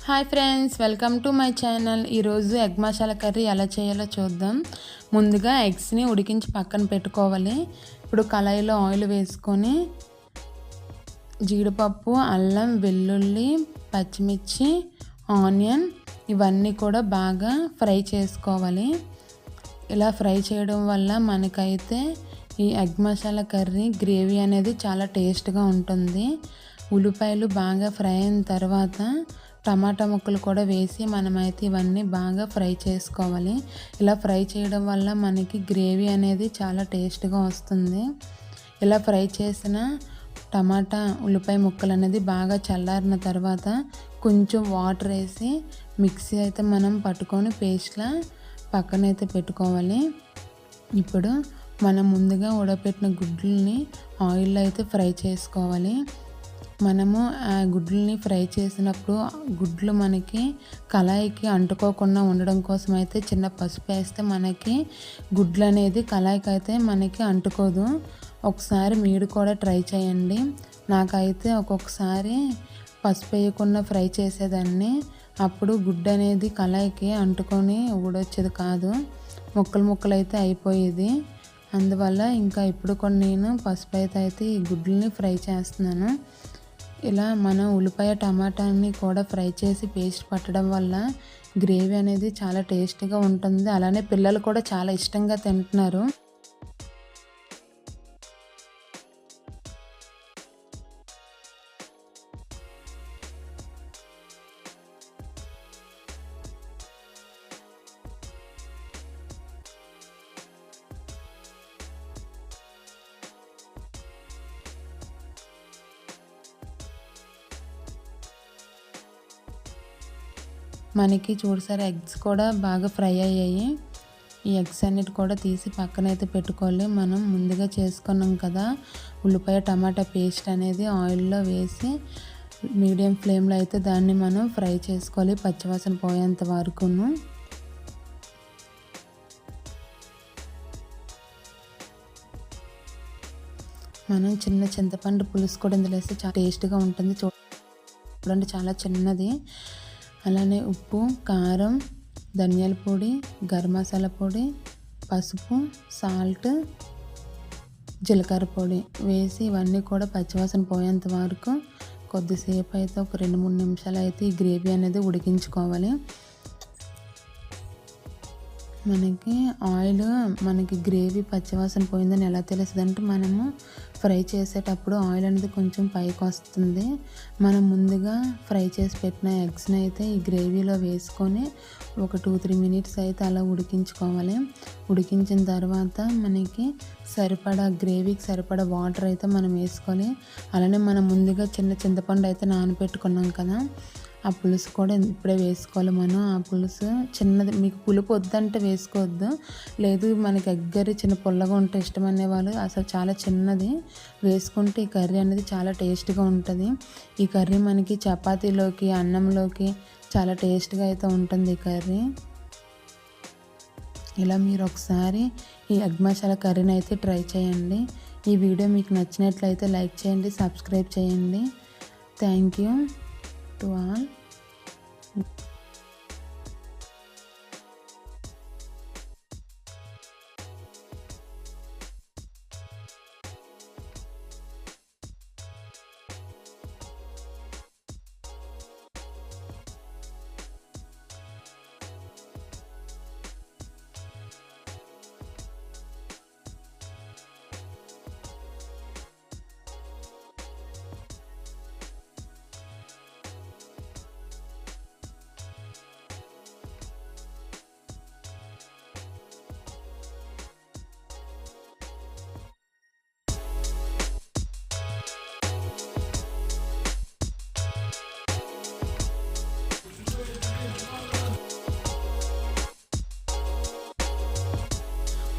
Hi friends, welcome to my channel. ఈరోజు egg masala curry ఎలా చేయాలో చూద్దాం. ముందుగా ఎగ్స్ని ఉడికించి పక్కన పెట్టుకోవాలి. ఇప్పుడు కళాయిలో ఆయిల్ వేసుకొని జీడిపప్పు, అల్లం, వెల్లుల్లి, పచ్చిమిర్చి, ఆనియన్ ఇవన్నీ కూడా బాగా ఫ్రై చేసుకోవాలి. ఇలా ఫ్రై చేయడం వల్ల మనకైతే ఈ ఎగ్ మసాలా కర్రీ గ్రేవీ అనేది చాలా టేస్ట్గా ఉంటుంది. ఉల్లిపాయలు బాగా ఫ్రై అయిన తర్వాత టమాటా ముక్కలు కూడా వేసి మనమైతే ఇవన్నీ బాగా ఫ్రై చేసుకోవాలి. ఇలా ఫ్రై చేయడం వల్ల మనకి గ్రేవీ అనేది చాలా టేస్ట్గా వస్తుంది. ఇలా ఫ్రై చేసిన టమాటా ఉల్లిపాయ ముక్కలు అనేది బాగా చల్లారిన తర్వాత కొంచెం వాటర్ వేసి మిక్సీ అయితే మనం పట్టుకొని పేస్ట్లా పక్కనైతే పెట్టుకోవాలి. ఇప్పుడు మనం ముందుగా ఉడకపెట్టిన గుడ్లని ఆయిల్లో అయితే ఫ్రై చేసుకోవాలి. మనము ఆ గుడ్లని ఫ్రై చేసినప్పుడు గుడ్లు మనకి కళాయికి అంటుకోకుండా ఉండడం కోసం అయితే చిన్న పసుపు వేస్తే మనకి గుడ్లు అనేది కళాయికి అయితే మనకి అంటుకోదు. ఒకసారి మీరు కూడా ట్రై చేయండి. నాకైతే ఒక్కొక్కసారి పసుపు వేయకుండా ఫ్రై చేసేదాన్ని. అప్పుడు గుడ్డు అనేది కళాయికి అంటుకొని ఊడొచ్చేది కాదు, ముక్కలు ముక్కలు అయితే అయిపోయేది. అందువల్ల ఇంకా ఇప్పుడు కూడా నేను పసుపు అయితే ఈ గుడ్లని ఫ్రై చేస్తున్నాను. ఇలా మనం ఉల్లిపాయ టమాటాని కూడా ఫ్రై చేసి పేస్ట్ పట్టడం వల్ల గ్రేవీ అనేది చాలా టేస్టీగా ఉంటుంది. అలానే పిల్లలు కూడా చాలా ఇష్టంగా తింటున్నారు. మనకి చూడసారి ఎగ్స్ కూడా బాగా ఫ్రై అయ్యాయి. ఈ ఎగ్స్ అన్నిటి కూడా తీసి పక్కనైతే పెట్టుకోవాలి. మనం ముందుగా చేసుకున్నాం కదా ఉల్లిపాయ టమాటా పేస్ట్ అనేది ఆయిల్లో వేసి మీడియం ఫ్లేమ్లో అయితే దాన్ని మనం ఫ్రై చేసుకోవాలి పచ్చివాసన పోయేంత వరకును. మనం చిన్న చింతపండు పులుసు కూడా ఇందులో వేస్తే చాలా టేస్ట్గా ఉంటుంది. చూడండి చాలా చిన్నది. అలానే ఉప్పు, కారం, ధనియాల పొడి, గరం మసాలా పొడి, పసుపు, సాల్ట్, జీలకర్ర పొడి వేసి ఇవన్నీ కూడా పచ్చివాసన పోయేంత వరకు కొద్దిసేపు అయితే ఒక 2-3 నిమిషాలు అయితే ఈ గ్రేవీ అనేది ఉడికించుకోవాలి. మనకి గ్రేవీ పచ్చివాసన పోయిందని ఎలా తెలుస్తుంది అంటే మనము ఫ్రై చేసేటప్పుడు ఆయిల్ అనేది కొంచెం పైకి వస్తుంది. మనం ముందుగా ఫ్రై చేసి పెట్టిన ఎగ్స్ని అయితే ఈ గ్రేవీలో వేసుకొని ఒక 2-3 మినిట్స్ అయితే అలా ఉడికించుకోవాలి. ఉడికించిన తర్వాత మనకి గ్రేవీకి సరిపడా వాటర్ అయితే మనం వేసుకోవాలి. అలానే మనం ముందుగా చింతపండు అయితే నానబెట్టుకున్నాం కదా, ఆ పులుసు కూడా ఇప్పుడే వేసుకోవాలి. మనం ఆ పులుసు చిన్నది, మీకు పులుపు వద్దంటే వేసుకోవద్దు, లేదు మనకి ఎగ్గరి చిన్న పుల్లగా ఉంటే ఇష్టం అనేవాళ్ళు అసలు చాలా చిన్నది వేసుకుంటే ఈ కర్రీ అనేది చాలా టేస్ట్గా ఉంటుంది. ఈ కర్రీ మనకి చపాతీలోకి, అన్నంలోకి చాలా టేస్ట్గా అయితే ఉంటుంది ఈ కర్రీ. ఇలా మీరు ఒకసారి ఈ ఎగ్ మసాలా కర్రీని అయితే ట్రై చేయండి. ఈ వీడియో మీకు నచ్చినట్లయితే లైక్ చేయండి, సబ్స్క్రైబ్ చేయండి. Thank you to all.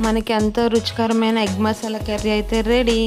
మనకి ఎంతో రుచికరమైన ఎగ్ మసాలా కర్రీ అయితే రెడీ.